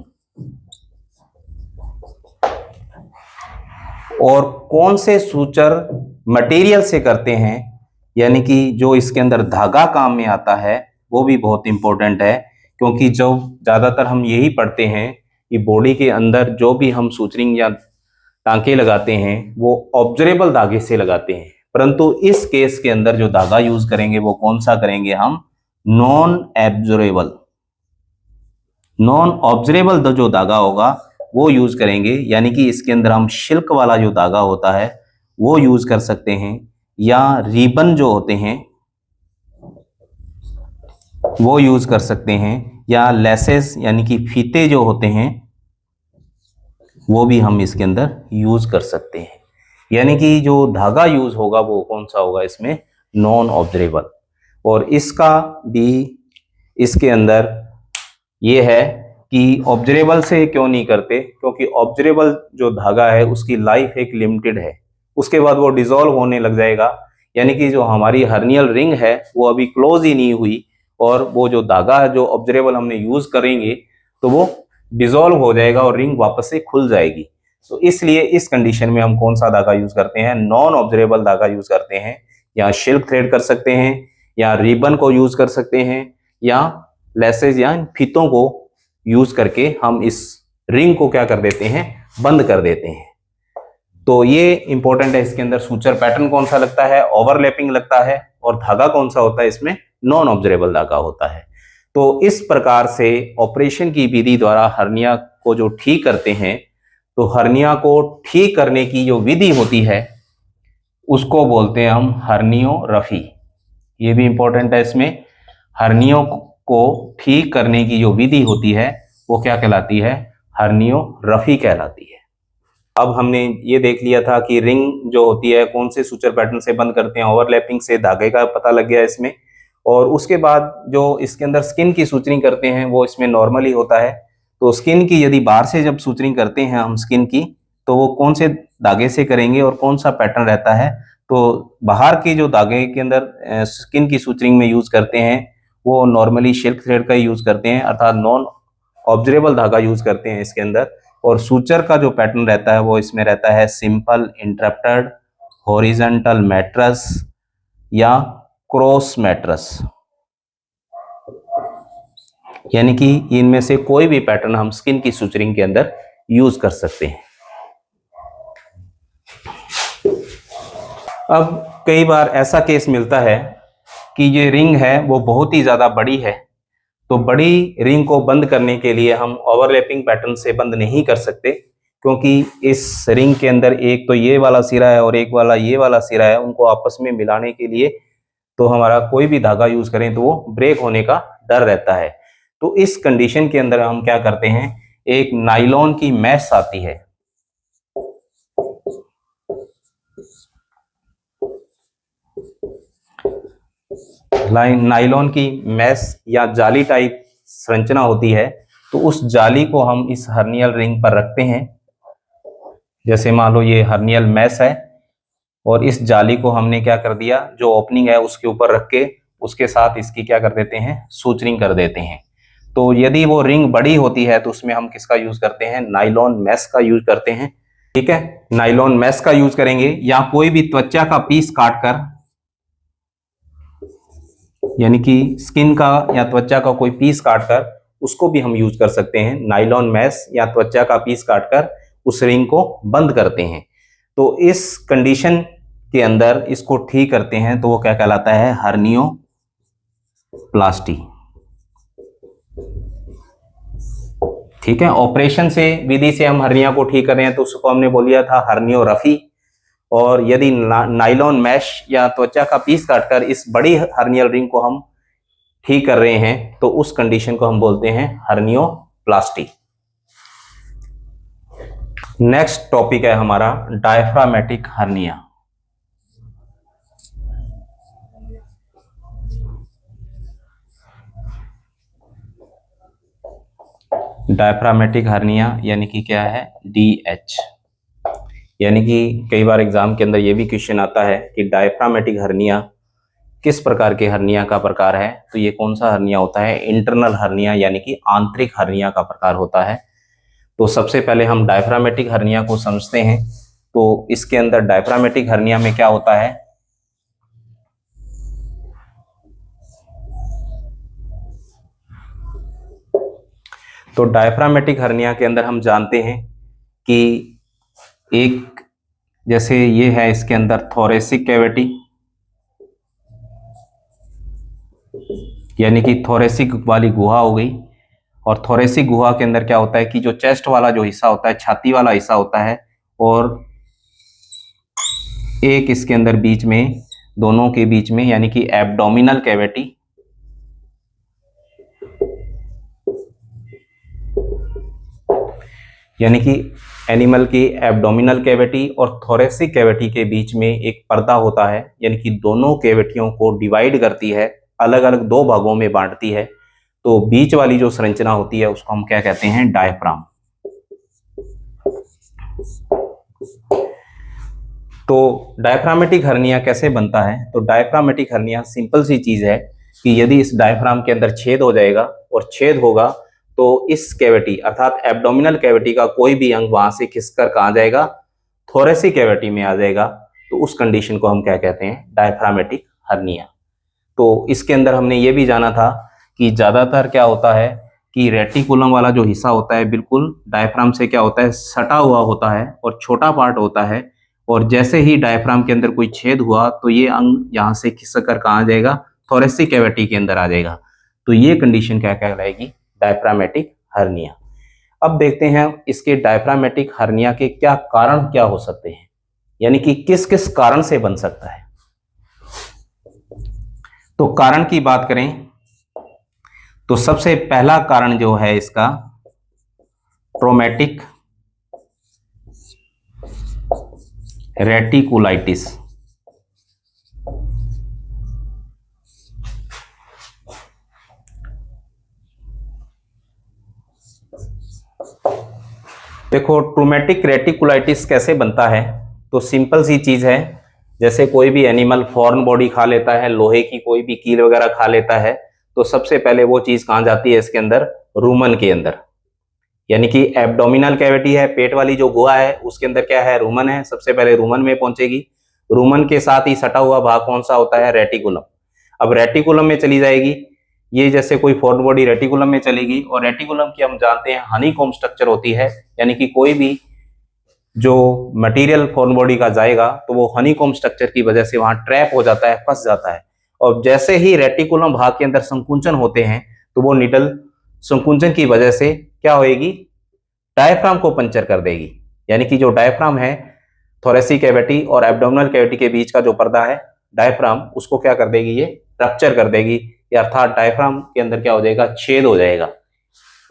[SPEAKER 1] और कौन से सूचर मटेरियल से करते हैं, यानी कि जो इसके अंदर धागा काम में आता है, वो भी बहुत इंपॉर्टेंट है। क्योंकि जो ज्यादातर हम यही पढ़ते हैं कि बॉडी के अंदर जो भी हम सूचरिंग या टांके लगाते हैं वो ऑब्जरेबल धागे से लगाते हैं, परंतु इस केस के अंदर जो धागा यूज करेंगे वो कौन सा करेंगे, हम नॉन एब्जॉर्बेबल, नॉन ऑब्जरेबल जो धागा होगा वो यूज करेंगे। यानी कि इसके अंदर हम सिल्क वाला जो धागा होता है वो यूज कर सकते हैं, या रिबन जो होते हैं वो यूज कर सकते हैं, या लेसेस यानी कि फीते जो होते हैं वो भी हम इसके अंदर यूज कर सकते हैं। यानी कि जो धागा यूज होगा वो कौन सा होगा, इसमें नॉन ऑब्जरेबल। और इसका भी इसके अंदर ये है कि ऑब्जरेबल से क्यों नहीं करते, क्योंकि ऑब्जरेबल जो धागा है उसकी लाइफ एक लिमिटेड है, उसके बाद वो डिसॉल्व होने लग जाएगा। यानी कि जो हमारी हर्नियल रिंग है वो अभी क्लोज ही नहीं हुई, और वो जो धागा जो ऑब्जरेबल हमने यूज करेंगे तो वो डिसॉल्व हो जाएगा और रिंग वापस से खुल जाएगी। तो इसलिए इस कंडीशन में हम कौन सा धागा यूज करते हैं, नॉन ऑब्जरेबल धागा यूज करते हैं। या सिल्क थ्रेड कर सकते हैं, या रिबन को यूज कर सकते हैं, या लेसेस या फीतों को यूज करके हम इस रिंग को क्या कर देते हैं, बंद कर देते हैं। तो ये इंपॉर्टेंट है। इसके अंदर सूचर पैटर्न कौन सा लगता है, ओवरलैपिंग लगता है, और धागा कौन सा होता है, इसमें नॉन ऑब्जरेबल धागा होता है। तो इस प्रकार से ऑपरेशन की विधि द्वारा हर्निया को जो ठीक करते हैं, तो हर्निया को ठीक करने की जो विधि होती है उसको बोलते हैं हम हर्नियोरफी। ये भी इंपॉर्टेंट है इसमें। हर्नियों को ठीक करने की जो विधि होती है वो क्या कहलाती है, हर्नियोरफी कहलाती है। अब हमने ये देख लिया था कि रिंग जो होती है कौन से सूचर पैटर्न से बंद करते हैं, ओवरलैपिंग से धागे का पता लग गया इसमें। और उसके बाद जो इसके अंदर स्किन की सूचरिंग करते हैं वो इसमें नॉर्मली होता है। तो स्किन की यदि बाहर से जब सूचरिंग करते हैं हम स्किन की, तो वो कौन से धागे से करेंगे और कौन सा पैटर्न रहता है। तो बाहर के जो धागे के अंदर स्किन की सूचरिंग में यूज करते हैं वो नॉर्मली सिल्क थ्रेड का यूज करते हैं, अर्थात नॉन ऑब्जरेबल धागा यूज करते हैं इसके अंदर। और सूचर का जो पैटर्न रहता है वो इसमें रहता है सिंपल इंटरप्टेड, हॉरिजॉन्टल मैट्रस या क्रॉस मैट्रस, यानी कि इनमें से कोई भी पैटर्न हम स्किन की सूचरिंग के अंदर यूज कर सकते हैं। अब कई बार ऐसा केस मिलता है कि ये रिंग है वो बहुत ही ज्यादा बड़ी है, तो बड़ी रिंग को बंद करने के लिए हम ओवरलैपिंग पैटर्न से बंद नहीं कर सकते, क्योंकि इस रिंग के अंदर एक तो ये वाला सिरा है और एक वाला ये वाला सिरा है, उनको आपस में मिलाने के लिए तो हमारा कोई भी धागा यूज करें तो वो ब्रेक होने का डर रहता है। तो इस कंडीशन के अंदर हम क्या करते हैं, एक नायलॉन की मैश आती है, नायलॉन की मैश या जाली टाइप संरचना होती है। तो उस जाली को हम इस हर्नियल रिंग पर रखते हैं। जैसे मान लो ये हर्नियल मैश है और इस जाली को हमने क्या कर दिया, जो ओपनिंग है उसके ऊपर रख के उसके साथ इसकी क्या कर देते हैं, सूचरिंग कर देते हैं। तो यदि वो रिंग बड़ी होती है तो उसमें हम किसका यूज करते हैं, नायलॉन मैश का यूज करते हैं। ठीक है, नायलॉन मैश का यूज करेंगे या कोई भी त्वचा का पीस काटकर, यानी कि स्किन का या त्वचा का कोई पीस काटकर उसको भी हम यूज कर सकते हैं। नायलॉन मैश या त्वचा का पीस काटकर उस रिंग को बंद करते हैं। तो इस कंडीशन के अंदर इसको ठीक करते हैं तो वो क्या कहलाता है, हर्नियोप्लास्टी। ठीक है, ऑपरेशन से विधि से हम हर्निया को ठीक कर रहे हैं तो उसको हमने बोल दिया था हर्नियोरफी। और यदि नायलॉन मैश या त्वचा का पीस काटकर इस बड़ी हर्नियल रिंग को हम ठीक कर रहे हैं तो उस कंडीशन को हम बोलते हैं हर्नियोप्लास्टी। नेक्स्ट टॉपिक है हमारा डायफ्रामेटिक हर्निया। डायफ्रामेटिक हर्निया यानी कि क्या है, डीएच। यानी कि कई बार एग्जाम के अंदर ये भी क्वेश्चन आता है कि डायफ्रामेटिक हर्निया किस प्रकार के हर्निया का प्रकार है। तो ये कौन सा हर्निया होता है, इंटरनल हर्निया यानी कि आंतरिक हर्निया का प्रकार होता है। तो सबसे पहले हम डायफ्रामेटिक हर्निया को समझते हैं। तो इसके अंदर डायफ्रामेटिक हर्निया में क्या होता है, तो डायफ्रामेटिक हर्निया के अंदर हम जानते हैं कि एक, जैसे ये है इसके अंदर थोरेसिक कैविटी, यानी कि थोरेसिक वाली गुहा हो गई। और थोरेसिक गुहा के अंदर क्या होता है कि जो चेस्ट वाला जो हिस्सा होता है, छाती वाला हिस्सा होता है, और एक इसके अंदर बीच में, दोनों के बीच में, यानी कि एब्डोमिनल कैविटी, यानी कि एनिमल की एब्डोमिनल कैविटी और थोरेसिक कैविटी के बीच में एक पर्दा होता है, यानी कि दोनों कैविटियों को डिवाइड करती है, अलग अलग दो भागों में बांटती है। तो बीच वाली जो संरचना होती है उसको हम क्या कहते हैं, डायफ्राम। तो डायफ्रामेटिक हर्निया कैसे बनता है, तो डायफ्रामेटिक हर्निया सिंपल सी चीज है कि यदि इस डायफ्राम के अंदर छेद हो जाएगा और छेद होगा तो इस कैविटी अर्थात एब्डोमिनल कैविटी का कोई भी अंग वहां से खिसकर कहां जाएगा, थोरेसिक कैविटी में आ जाएगा। तो उस कंडीशन को हम क्या कहते हैं, डायफ्रामेटिक हर्निया। तो इसके अंदर हमने ये भी जाना था कि ज्यादातर क्या होता है कि रेटिकुलम वाला जो हिस्सा होता है बिल्कुल डायफ्राम से क्या होता है, सटा हुआ होता है और छोटा पार्ट होता है। और जैसे ही डायफ्राम के अंदर कोई छेद हुआ तो ये अंग यहाँ से खिसक कर कहाँ आ जाएगा, थोरेसिक कैविटी के अंदर आ जाएगा। तो ये कंडीशन क्या कहलाएगी, डायफ्रामेटिक हर्निया। अब देखते हैं इसके डायफ्रामेटिक हर्निया के क्या कारण क्या हो सकते हैं, यानी कि किस किस कारण से बन सकता है। तो कारण की बात करें तो सबसे पहला कारण जो है इसका, ट्रोमेटिक रेटिकुलाइटिस। देखो ट्रोमेटिक रेटिकुलाइटिस कैसे बनता है, तो सिंपल सी चीज है, जैसे कोई भी एनिमल फॉरेन बॉडी खा लेता है, लोहे की कोई भी कील वगैरह खा लेता है, तो सबसे पहले वो चीज कहां जाती है, इसके अंदर रूमन के अंदर, यानी कि एब्डोमिनल कैविटी है, पेट वाली जो गुहा है उसके अंदर क्या है, रूमन है, सबसे पहले रूमन में पहुंचेगी। रूमन के साथ ही सटा हुआ भाग कौन सा होता है, रेटिकुलम। अब रेटिकुलम में चली जाएगी, ये जैसे कोई फॉरेन बॉडी रेटिकुलम में चलेगी, और रेटिकुलम की हम जानते हैं हनीकॉम्ब स्ट्रक्चर होती है, यानी कि कोई भी जो मटेरियल फॉरेन बॉडी का जाएगा तो वो हनीकॉम्ब स्ट्रक्चर की वजह से वहां ट्रैप हो जाता है, फंस जाता है। और जैसे ही रेटिकुलम भाग के अंदर संकुंचन होते हैं तो वो निडल संकुंचन की वजह से क्या होएगी, डायफ्राम को पंचर कर देगी, यानी कि जो डायफ्राम है थोरेसिक कैविटी और एब्डोमिनल कैविटी के बीच का जो पर्दा है डायफ्राम, उसको क्या कर देगी, ये रप्चर कर देगी, अर्थात डायफ्राम के अंदर क्या हो जाएगा, छेद हो जाएगा।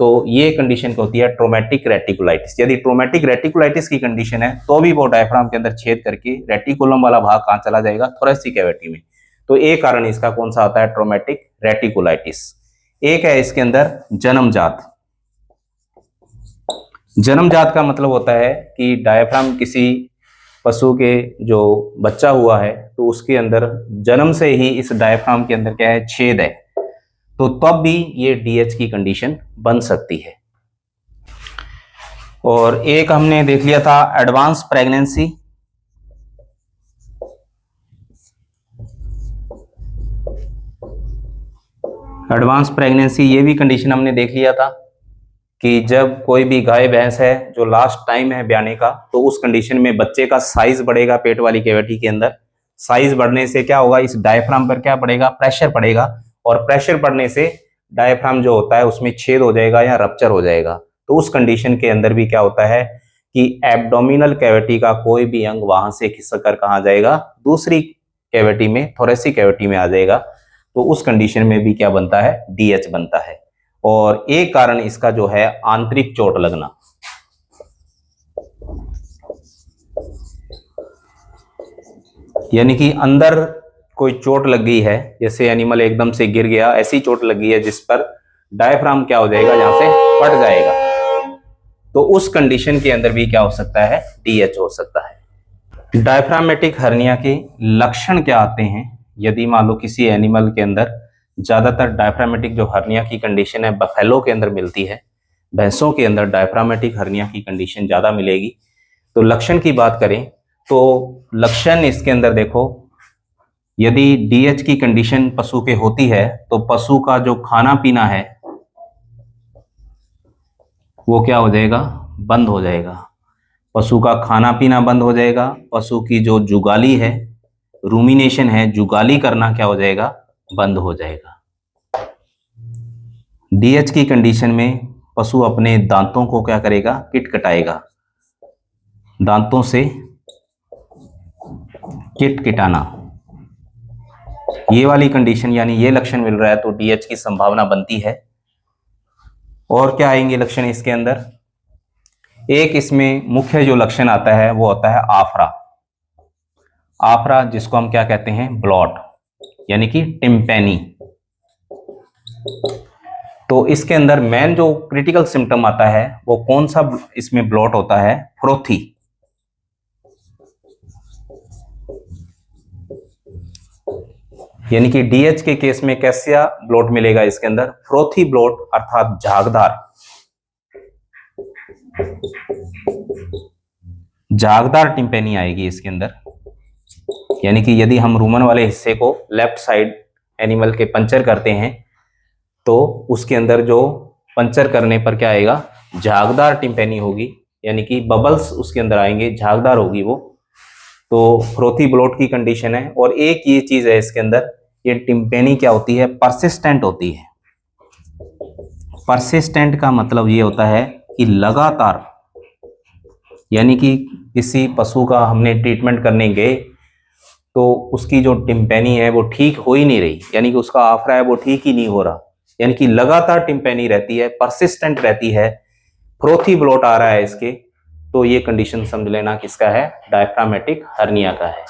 [SPEAKER 1] तो ये कंडीशन होती है ट्रोमेटिक रेटिकुलाइटिस। यदि ट्रोमेटिक रेटिकुलाइटिस की कंडीशन है तो भी वो डायफ्राम के अंदर छेद करके रेटिकुलम वाला भाग कहां चला जाएगा, थोरेसिक कैविटी में। तो एक कारण इसका कौन सा आता है, ट्रोमेटिक रेटिकुलाइटिस। एक है इसके अंदर जन्मजात। जन्मजात का मतलब होता है कि डायफ्राम किसी पशु के जो बच्चा हुआ है तो उसके अंदर जन्म से ही इस डायफ्राम के अंदर क्या है, छेद है, तो तब भी ये डीएच की कंडीशन बन सकती है। और एक हमने देख लिया था एडवांस प्रेगनेंसी। एडवांस प्रेगनेंसी ये भी कंडीशन हमने देख लिया था कि जब कोई भी गाय भैंस है जो लास्ट टाइम है ब्याने का, तो उस कंडीशन में बच्चे का साइज बढ़ेगा पेट वाली कैविटी के अंदर। साइज बढ़ने से क्या होगा, इस डायफ्राम पर क्या पड़ेगा, प्रेशर पड़ेगा, और प्रेशर पड़ने से डायफ्राम जो होता है उसमें छेद हो जाएगा या रप्चर हो जाएगा। तो उस कंडीशन के अंदर भी क्या होता है कि एब्डोमिनल कैविटी का कोई भी अंग वहां से खिसक कर कहाँ जाएगा, दूसरी कैविटी में, थोरेसिक कैविटी में आ जाएगा। तो उस कंडीशन में भी क्या बनता है, डीएच बनता है। और एक कारण इसका जो है आंतरिक चोट लगना। यानी कि अंदर कोई चोट लग गई है, जैसे एनिमल एकदम से गिर गया, ऐसी चोट लग गई है जिस पर डायफ्राम क्या हो जाएगा, यहां से फट जाएगा। तो उस कंडीशन के अंदर भी क्या हो सकता है, डीएच हो सकता है। डायफ्रामेटिक हर्निया के लक्षण क्या आते हैं, यदि मान लो किसी एनिमल के अंदर, ज्यादातर डायफ्रामेटिक जो हर्निया की कंडीशन है बफेलो के अंदर मिलती है, भैंसों के अंदर डायफ्रामेटिक हर्निया की कंडीशन ज्यादा मिलेगी। तो लक्षण की बात करें तो लक्षण इसके अंदर देखो, यदि डीएच की कंडीशन पशु के होती है तो पशु का जो खाना पीना है वो क्या हो जाएगा, बंद हो जाएगा। पशु का खाना पीना बंद हो जाएगा, पशु की जो जुगाली है, रूमिनेशन है, जुगाली करना क्या हो जाएगा, बंद हो जाएगा। डीएच की कंडीशन में पशु अपने दांतों को क्या करेगा, किटकिटाएगा, दांतों से किटकिटाना, ये वाली कंडीशन यानी ये लक्षण मिल रहा है तो डीएच की संभावना बनती है। और क्या आएंगे लक्षण इसके अंदर, एक इसमें मुख्य जो लक्षण आता है वो होता है आफरा। आफरा जिसको हम क्या कहते हैं, ब्लॉट, यानी कि टिम्पैनी। तो इसके अंदर मेन जो क्रिटिकल सिम्टम आता है वो कौन सा इसमें ब्लॉट होता है, फ्रोथी। यानी कि डीएच के केस में कैसा ब्लॉट मिलेगा इसके अंदर, फ्रोथी ब्लॉट, अर्थात झागदार, झागदार टिम्पैनी आएगी इसके अंदर। यानी कि यदि हम रूमन वाले हिस्से को लेफ्ट साइड एनिमल के पंचर करते हैं तो उसके अंदर जो पंचर करने पर क्या आएगा, झागदार टिम्पैनी होगी, यानी कि बबल्स उसके अंदर आएंगे, झागदार होगी वो। तो फ्रोथी ब्लॉट की कंडीशन है। और एक ये चीज है इसके अंदर, ये टिम्पैनी क्या होती है, परसिस्टेंट होती है। परसिस्टेंट का मतलब ये होता है कि लगातार, यानी कि किसी पशु का हमने ट्रीटमेंट करने गए तो उसकी जो टिम्पैनी है वो ठीक हो ही नहीं रही, यानी कि उसका आफरा है वो ठीक ही नहीं हो रहा, यानी कि लगातार टिम्पैनी रहती है, परसिस्टेंट रहती है, फ्रोथी ब्लॉट आ रहा है इसके, तो ये कंडीशन समझ लेना किसका है, डायफ्रामेटिक हर्निया का है।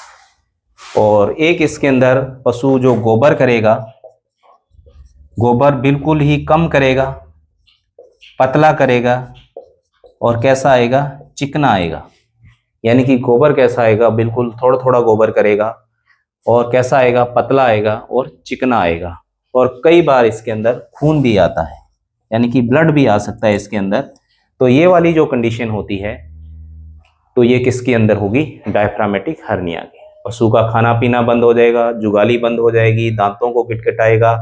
[SPEAKER 1] और एक इसके अंदर पशु जो गोबर करेगा, गोबर बिल्कुल ही कम करेगा, पतला करेगा और कैसा आएगा, चिकना आएगा। यानी कि गोबर कैसा आएगा, बिल्कुल थोड़ा थोड़ा गोबर करेगा और कैसा आएगा, पतला आएगा और चिकना आएगा। और कई बार इसके अंदर खून भी आता है, यानी कि ब्लड भी आ सकता है इसके अंदर। तो ये वाली जो कंडीशन होती है, तो ये किसके अंदर होगी, डायफ्रामेटिक हर्निया की। पशु का खाना पीना बंद हो जाएगा, जुगाली बंद हो जाएगी, दांतों को किटकिटाएगा,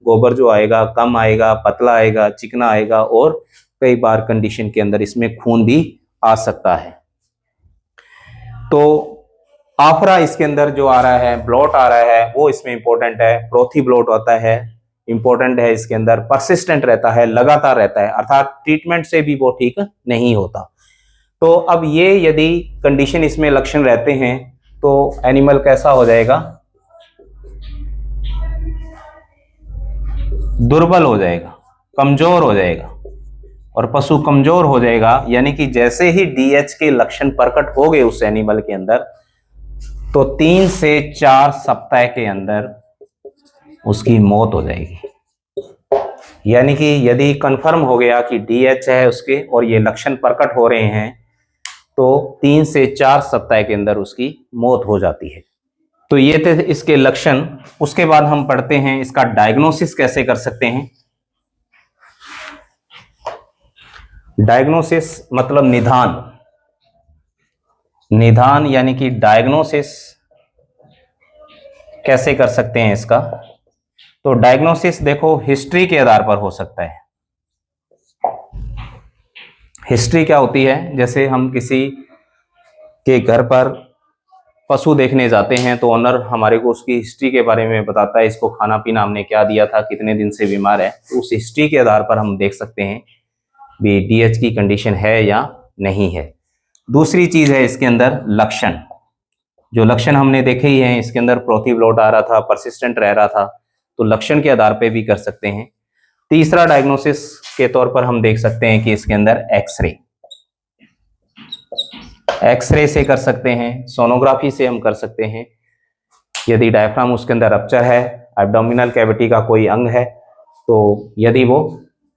[SPEAKER 1] गोबर जो आएगा कम आएगा, पतला आएगा, चिकना आएगा और कई बार कंडीशन के अंदर इसमें खून भी आ सकता है। तो आफरा इसके अंदर जो आ रहा है, ब्लॉट आ रहा है, वो इसमें इंपॉर्टेंट है। प्रोथी ब्लॉट होता है, इंपॉर्टेंट है इसके अंदर, परसिस्टेंट रहता है, लगातार रहता है, अर्थात ट्रीटमेंट से भी वो ठीक नहीं होता। तो अब ये यदि कंडीशन इसमें लक्षण रहते हैं तो एनिमल कैसा हो जाएगा, दुर्बल हो जाएगा, कमजोर हो जाएगा। और पशु कमजोर हो जाएगा यानी कि जैसे ही डीएच के लक्षण प्रकट हो गए उस एनिमल के अंदर, तो 3 से 4 सप्ताह के अंदर उसकी मौत हो जाएगी। यानी कि यदि कंफर्म हो गया कि डीएच है उसके और ये लक्षण प्रकट हो रहे हैं, तो 3 से 4 सप्ताह के अंदर उसकी मौत हो जाती है। तो ये थे इसके लक्षण। उसके बाद हम पढ़ते हैं इसका डायग्नोसिस कैसे कर सकते हैं। डायग्नोसिस मतलब निदान, निदान यानी कि डायग्नोसिस कैसे कर सकते हैं इसका। तो डायग्नोसिस देखो हिस्ट्री के आधार पर हो सकता है। हिस्ट्री क्या होती है, जैसे हम किसी के घर पर पशु देखने जाते हैं तो ऑनर हमारे को उसकी हिस्ट्री के बारे में बताता है, इसको खाना पीना हमने क्या दिया था, कितने दिन से बीमार है। तो उस हिस्ट्री के आधार पर हम देख सकते हैं भी डीएच की कंडीशन है या नहीं है। दूसरी चीज है इसके अंदर लक्षण, जो लक्षण हमने देखे ही हैं, इसके अंदर प्रोथी ब्लॉट आ रहा था, परसिस्टेंट रह रहा था, तो लक्षण के आधार पे भी कर सकते हैं। तीसरा डायग्नोसिस के तौर पर हम देख सकते हैं कि इसके अंदर एक्सरे, एक्सरे से कर सकते हैं, सोनोग्राफी से हम कर सकते हैं। यदि डायफ्राम उसके अंदर रप्चर है, एब्डोमिनल कैविटी का कोई अंग है, तो यदि वो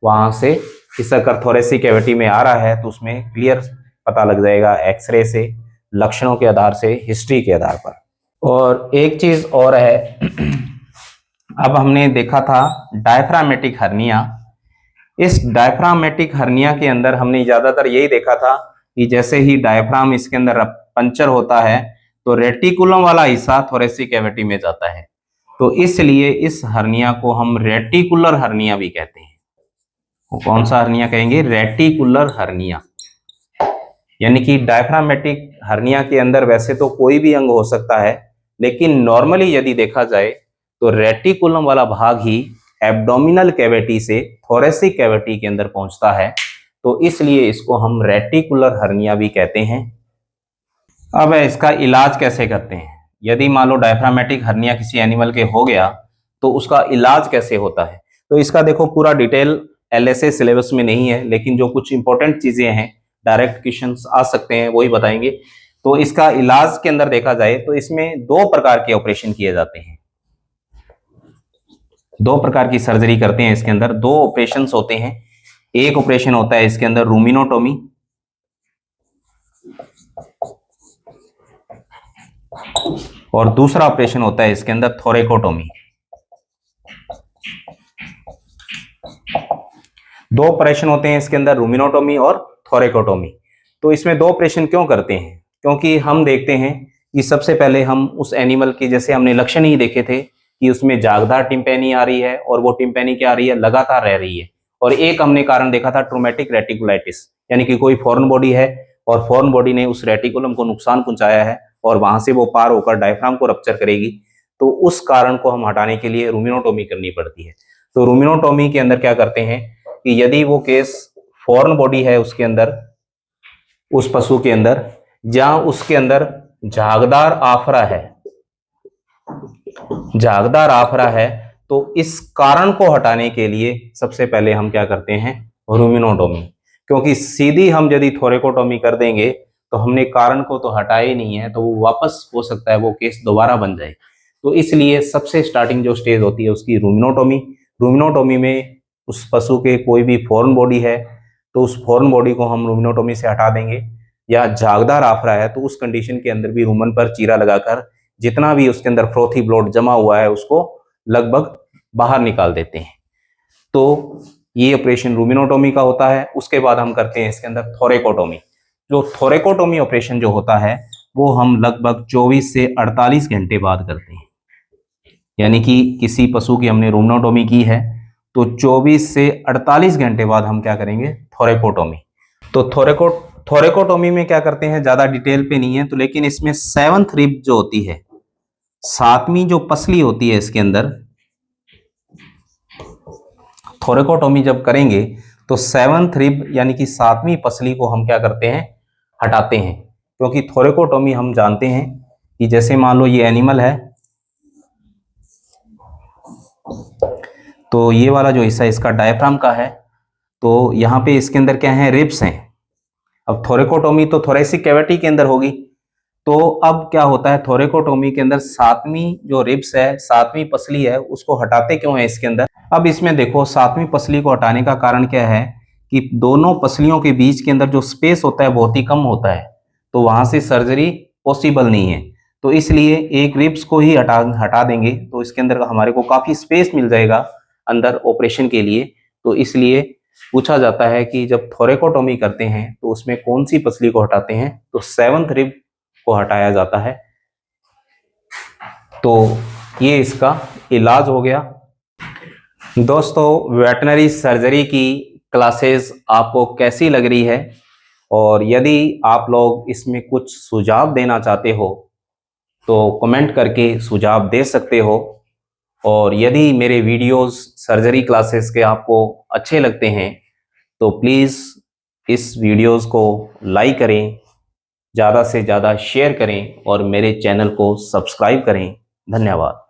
[SPEAKER 1] वहां से खिसक थोरेसिक कैविटी में आ रहा है तो उसमें क्लियर पता लग जाएगा एक्सरे से, लक्षणों के आधार से, हिस्ट्री के आधार पर। और एक चीज और है, अब हमने देखा था डायफ्रामेटिक हर्निया। इस डायफ्रामेटिक हर्निया के अंदर हमने ज्यादातर यही देखा था कि जैसे ही डायफ्राम इसके अंदर पंचर होता है तो रेटिकुलम वाला हिस्सा थोरेसिक कैविटी में जाता है, तो इसलिए इस हर्निया को हम रेटिकुलर हर्निया भी कहते हैं। वो कौन सा हर्निया कहेंगे, रेटिकुलर हर्निया। यानी कि डायफ्रामेटिक हर्निया के अंदर वैसे तो कोई भी अंग हो सकता है, लेकिन नॉर्मली यदि देखा जाए तो रेटिकुलम वाला भाग ही एब्डोमिनल कैविटी से थोरेसिक कैविटी के अंदर पहुंचता है, तो इसलिए इसको हम रेटिकुलर हर्निया भी कहते हैं। अब इसका इलाज कैसे करते हैं। यदि मान लो डायफ्रामेटिक हर्निया किसी एनिमल के हो गया तो उसका इलाज कैसे होता है। तो इसका देखो पूरा डिटेल एलएसए सिलेबस में नहीं है, लेकिन जो कुछ इंपॉर्टेंट चीजें हैं, डायरेक्ट क्वेश्चंस आ सकते हैं, वही बताएंगे। तो इसका इलाज के अंदर देखा जाए तो इसमें 2 प्रकार के ऑपरेशन किए जाते हैं, 2 प्रकार की सर्जरी करते हैं। इसके अंदर 2 ऑपरेशन होते हैं। एक ऑपरेशन होता है इसके अंदर रूमिनोटोमी, और दूसरा ऑपरेशन होता है इसके अंदर थोरेकोटोमी। 2 ऑपरेशन होते हैं इसके अंदर, रूमिनोटोमी और थोरेकोटोमी। तो इसमें 2 ऑपरेशन क्यों करते हैं, क्योंकि हम देखते हैं कि सबसे पहले हम उस एनिमल की, जैसे हमने लक्षण ही देखे थे कि उसमें जागदार टिम्पैनी आ रही है और वो टिम्पैनी क्या आ रही है, लगातार रह रही है। और एक हमने कारण देखा था ट्रोमेटिक रेटिकुलाइटिस, यानी कि कोई फॉरेन बॉडी है और फॉरेन बॉडी ने उस रेटिकुलम को नुकसान पहुंचाया है और वहां से वो पार होकर डायफ्राम को रप्चर करेगी, तो उस कारण को हम हटाने के लिए रूमिनोटोमी करनी पड़ती है। तो रूमिनोटोमी के अंदर क्या करते हैं कि यदि वो केस फॉरेन बॉडी है उसके अंदर, उस पशु के अंदर, जहां उसके अंदर झागदार आफरा है, झागदार आफरा है, तो इस कारण को हटाने के लिए सबसे पहले हम क्या करते हैं, रूमिनोटोमी। क्योंकि सीधी हम यदि थोरेकोटोमी कर देंगे तो हमने कारण को तो हटाया ही नहीं है, तो वो वापस हो सकता है वो केस दोबारा बन जाए। तो इसलिए सबसे स्टार्टिंग जो स्टेज होती है उसकी रूमिनोटोमी। रूमिनोटोमी में उस पशु के कोई भी फॉरेन बॉडी है तो उस फॉरेन बॉडी को हम रूमिनोटोमी से हटा देंगे, या झागदार आफरा है तो उस कंडीशन के अंदर भी रूमन पर चीरा लगाकर जितना भी उसके अंदर फ्रोथी ब्लड जमा हुआ है उसको लगभग बाहर निकाल देते हैं। तो ये ऑपरेशन रूमिनोटोमी का होता है। उसके बाद हम करते हैं इसके अंदर थोरेकोटोमी। जो थोरेकोटोमी ऑपरेशन जो होता है वो हम लगभग 24 से 48 घंटे बाद करते हैं। यानी कि किसी पशु की हमने रूमिनोटोमी की है तो 24 से 48 घंटे बाद हम क्या करेंगे, थोरेकोटोमी। तो थोरेकोटोमी में क्या करते हैं, ज्यादा डिटेल पे नहीं है तो, लेकिन इसमें 7th रिब जो होती है, 7वीं जो पसली होती है इसके अंदर, थोरेकोटोमी जब करेंगे तो 7th रिब यानी कि 7वीं पसली को हम क्या करते हैं, हटाते हैं। क्योंकि थोरेकोटोमी हम जानते हैं कि जैसे मान लो ये एनिमल है तो ये वाला जो हिस्सा इसका डायफ्राम का है, तो यहाँ पे इसके अंदर क्या है, रिब्स हैं। अब थोरेकोटोमी तो थोरेसिक कैविटी के अंदर होगी, तो अब क्या होता है थोरेकोटोमी के अंदर 7वीं जो रिब्स है, 7वीं पसली है, उसको हटाते क्यों है इसके अंदर। अब इसमें देखो 7वीं पसली को हटाने का कारण क्या है कि दोनों पसलियों के बीच के अंदर जो स्पेस होता है बहुत ही कम होता है, तो वहां से सर्जरी पॉसिबल नहीं है। तो इसलिए एक रिब्स को ही हटा देंगे तो इसके अंदर हमारे को काफी स्पेस मिल जाएगा अंदर ऑपरेशन के लिए। तो इसलिए पूछा जाता है कि जब थोरेकोटोमी करते हैं तो उसमें कौन सी पसली को हटाते हैं, तो 7th रिब को हटाया जाता है। तो ये इसका इलाज हो गया। दोस्तों, वेटनरी सर्जरी की क्लासेस आपको कैसी लग रही है, और यदि आप लोग इसमें कुछ सुझाव देना चाहते हो तो कमेंट करके सुझाव दे सकते हो। और यदि मेरे वीडियोस सर्जरी क्लासेस के आपको अच्छे लगते हैं तो प्लीज़ इस वीडियोस को लाइक करें, ज़्यादा से ज़्यादा शेयर करें और मेरे चैनल को सब्सक्राइब करें। धन्यवाद।